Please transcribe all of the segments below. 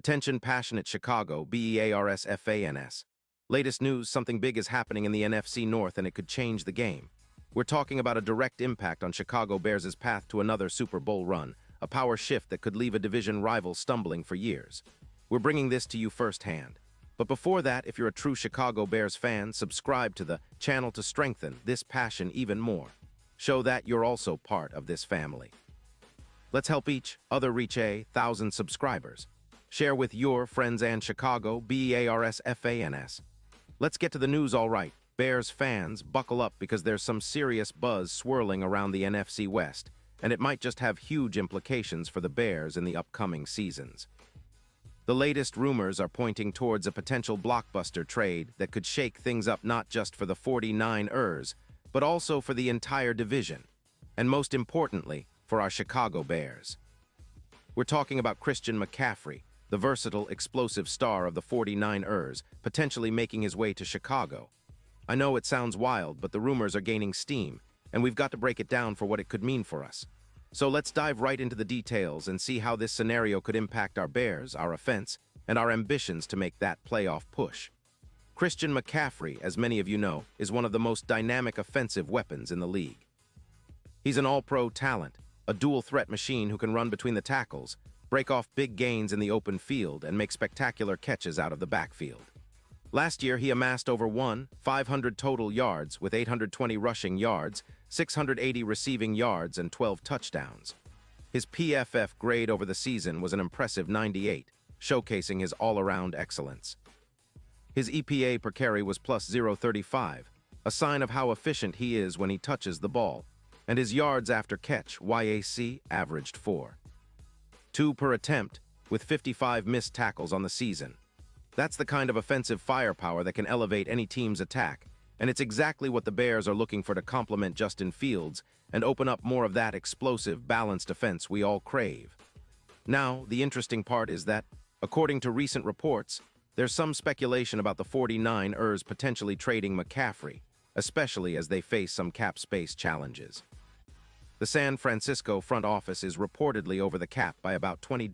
Attention passionate Chicago, Bears fans. Latest news, something big is happening in the NFC North and it could change the game. We're talking about a direct impact on Chicago Bears' path to another Super Bowl run, a power shift that could leave a division rival stumbling for years. We're bringing this to you firsthand. But before that, if you're a true Chicago Bears fan, subscribe to the channel to strengthen this passion even more. Show that you're also part of this family. Let's help each other reach 1,000 subscribers. Share with your friends and Chicago, Bears fans. Let's get to the news all right. Bears fans, buckle up because there's some serious buzz swirling around the NFC West, and it might just have huge implications for the Bears in the upcoming seasons. The latest rumors are pointing towards a potential blockbuster trade that could shake things up not just for the 49ers, but also for the entire division, and most importantly, for our Chicago Bears. We're talking about Christian McCaffrey, the versatile, explosive star of the 49ers, potentially making his way to Chicago. I know it sounds wild, but the rumors are gaining steam, and we've got to break it down for what it could mean for us. So let's dive right into the details and see how this scenario could impact our Bears, our offense, and our ambitions to make that playoff push. Christian McCaffrey, as many of you know, is one of the most dynamic offensive weapons in the league. He's an all-pro talent, a dual-threat machine who can run between the tackles, break off big gains in the open field, and make spectacular catches out of the backfield. Last year, he amassed over 500 total yards with 820 rushing yards, 680 receiving yards, and 12 touchdowns. His PFF grade over the season was an impressive 98, showcasing his all-around excellence. His EPA per carry was plus 0.35, a sign of how efficient he is when he touches the ball, and his yards after catch, YAC, averaged 4. 2 per attempt, with 55 missed tackles on the season. That's the kind of offensive firepower that can elevate any team's attack, and it's exactly what the Bears are looking for to complement Justin Fields and open up more of that explosive, balanced offense we all crave. Now, the interesting part is that, according to recent reports, there's some speculation about the 49ers potentially trading McCaffrey, especially as they face some cap space challenges. The San Francisco front office is reportedly over the cap by about $20.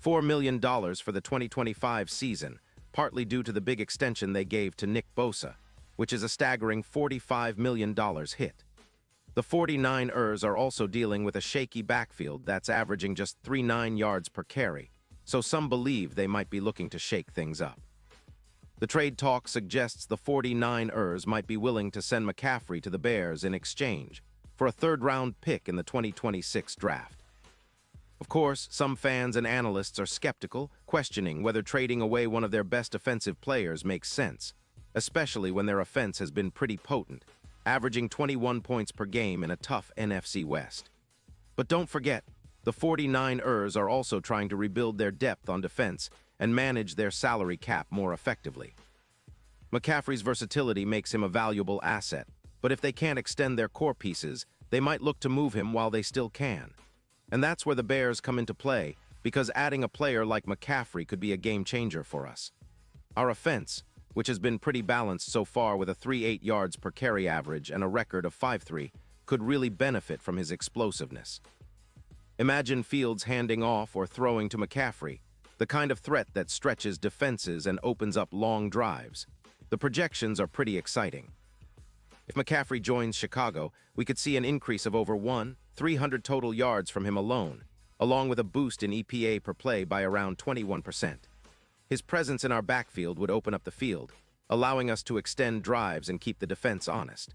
$4 million for the 2025 season, partly due to the big extension they gave to Nick Bosa, which is a staggering $45 million hit. The 49ers are also dealing with a shaky backfield that's averaging just 3.9 yards per carry, so some believe they might be looking to shake things up. The trade talk suggests the 49ers might be willing to send McCaffrey to the Bears in exchange for a third-round pick in the 2026 draft. Of course, some fans and analysts are skeptical, questioning whether trading away one of their best offensive players makes sense, especially when their offense has been pretty potent, averaging 21 points per game in a tough NFC West. But don't forget, the 49ers are also trying to rebuild their depth on defense and manage their salary cap more effectively. McCaffrey's versatility makes him a valuable asset, but if they can't extend their core pieces, they might look to move him while they still can. And that's where the Bears come into play, because adding a player like McCaffrey could be a game-changer for us. Our offense, which has been pretty balanced so far with a 3.8 yards per carry average and a record of 5.3, could really benefit from his explosiveness. Imagine Fields handing off or throwing to McCaffrey, the kind of threat that stretches defenses and opens up long drives. The projections are pretty exciting. If McCaffrey joins Chicago, we could see an increase of over 300 total yards from him alone, along with a boost in EPA per play by around 21%. His presence in our backfield would open up the field, allowing us to extend drives and keep the defense honest.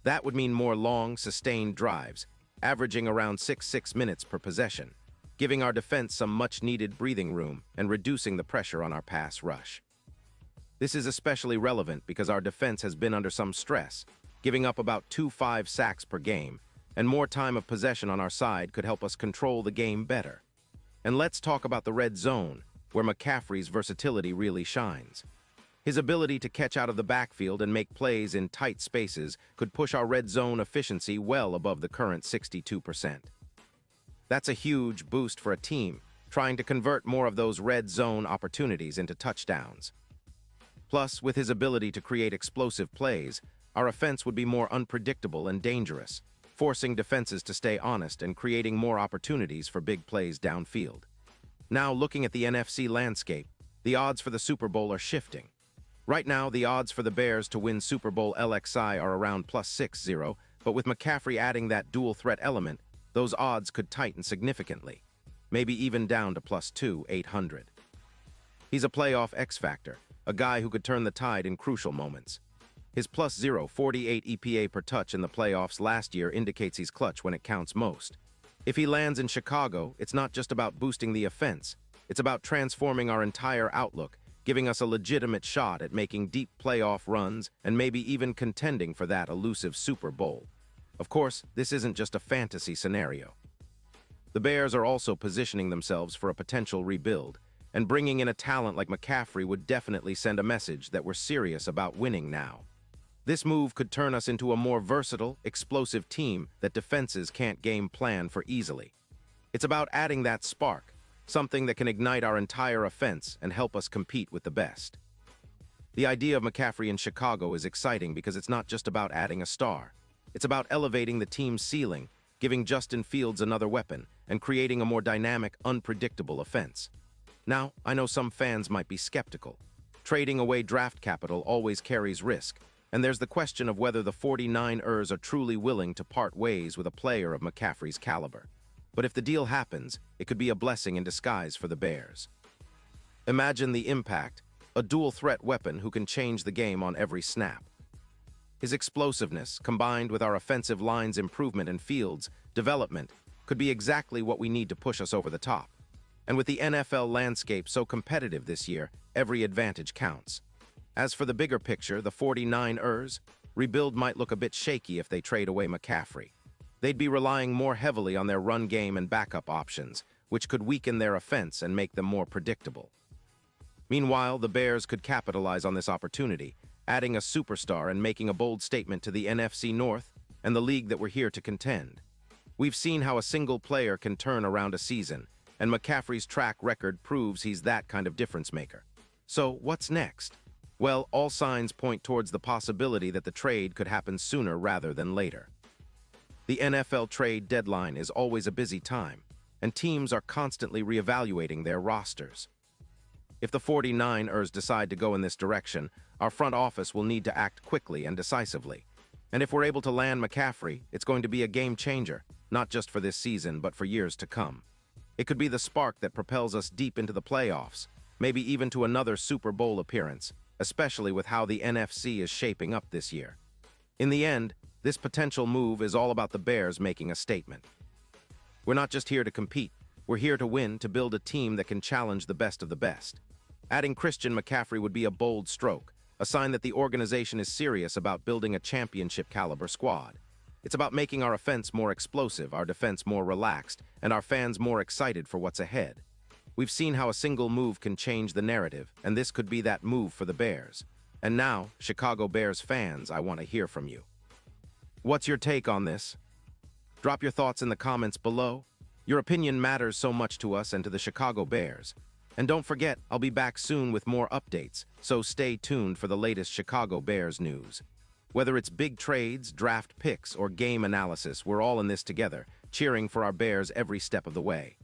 That would mean more long, sustained drives, averaging around 6 minutes per possession, giving our defense some much-needed breathing room and reducing the pressure on our pass rush. This is especially relevant because our defense has been under some stress, giving up about 2.5 sacks per game, and more time of possession on our side could help us control the game better. And let's talk about the red zone, where McCaffrey's versatility really shines. His ability to catch out of the backfield and make plays in tight spaces could push our red zone efficiency well above the current 62%. That's a huge boost for a team trying to convert more of those red zone opportunities into touchdowns. Plus, with his ability to create explosive plays, our offense would be more unpredictable and dangerous, forcing defenses to stay honest and creating more opportunities for big plays downfield. Now, looking at the NFC landscape, the odds for the Super Bowl are shifting. Right now, the odds for the Bears to win Super Bowl LXI are around +60, but with McCaffrey adding that dual threat element, those odds could tighten significantly, maybe even down to +2,800. He's a playoff X factor, a guy who could turn the tide in crucial moments. His +0.48 EPA per touch in the playoffs last year indicates he's clutch when it counts most. If he lands in Chicago, it's not just about boosting the offense, it's about transforming our entire outlook, giving us a legitimate shot at making deep playoff runs and maybe even contending for that elusive Super Bowl. Of course, this isn't just a fantasy scenario. The Bears are also positioning themselves for a potential rebuild, and bringing in a talent like McCaffrey would definitely send a message that we're serious about winning now. This move could turn us into a more versatile, explosive team that defenses can't game plan for easily. It's about adding that spark, something that can ignite our entire offense and help us compete with the best. The idea of McCaffrey in Chicago is exciting because it's not just about adding a star. It's about elevating the team's ceiling, giving Justin Fields another weapon, and creating a more dynamic, unpredictable offense. Now, I know some fans might be skeptical. Trading away draft capital always carries risk, and there's the question of whether the 49ers are truly willing to part ways with a player of McCaffrey's caliber. But if the deal happens, it could be a blessing in disguise for the Bears. Imagine the impact, a dual-threat weapon who can change the game on every snap. His explosiveness, combined with our offensive line's improvement and Fields' development, could be exactly what we need to push us over the top. And with the NFL landscape so competitive this year, every advantage counts. As for the bigger picture, the 49ers, rebuild might look a bit shaky if they trade away McCaffrey. They'd be relying more heavily on their run game and backup options, which could weaken their offense and make them more predictable. Meanwhile, the Bears could capitalize on this opportunity, adding a superstar and making a bold statement to the NFC North and the league that we're here to contend. We've seen how a single player can turn around a season, and McCaffrey's track record proves he's that kind of difference maker. So, what's next? Well, all signs point towards the possibility that the trade could happen sooner rather than later. The NFL trade deadline is always a busy time, and teams are constantly reevaluating their rosters. If the 49ers decide to go in this direction, our front office will need to act quickly and decisively. And if we're able to land McCaffrey, it's going to be a game changer, not just for this season, but for years to come. It could be the spark that propels us deep into the playoffs, maybe even to another Super Bowl appearance, especially with how the NFC is shaping up this year. In the end, this potential move is all about the Bears making a statement. We're not just here to compete, we're here to win, to build a team that can challenge the best of the best. Adding Christian McCaffrey would be a bold stroke, a sign that the organization is serious about building a championship-caliber squad. It's about making our offense more explosive, our defense more relaxed, and our fans more excited for what's ahead. We've seen how a single move can change the narrative, and this could be that move for the Bears. And now, Chicago Bears fans, I want to hear from you. What's your take on this? Drop your thoughts in the comments below. Your opinion matters so much to us and to the Chicago Bears. And don't forget, I'll be back soon with more updates, so stay tuned for the latest Chicago Bears news. Whether it's big trades, draft picks, or game analysis, we're all in this together, cheering for our Bears every step of the way.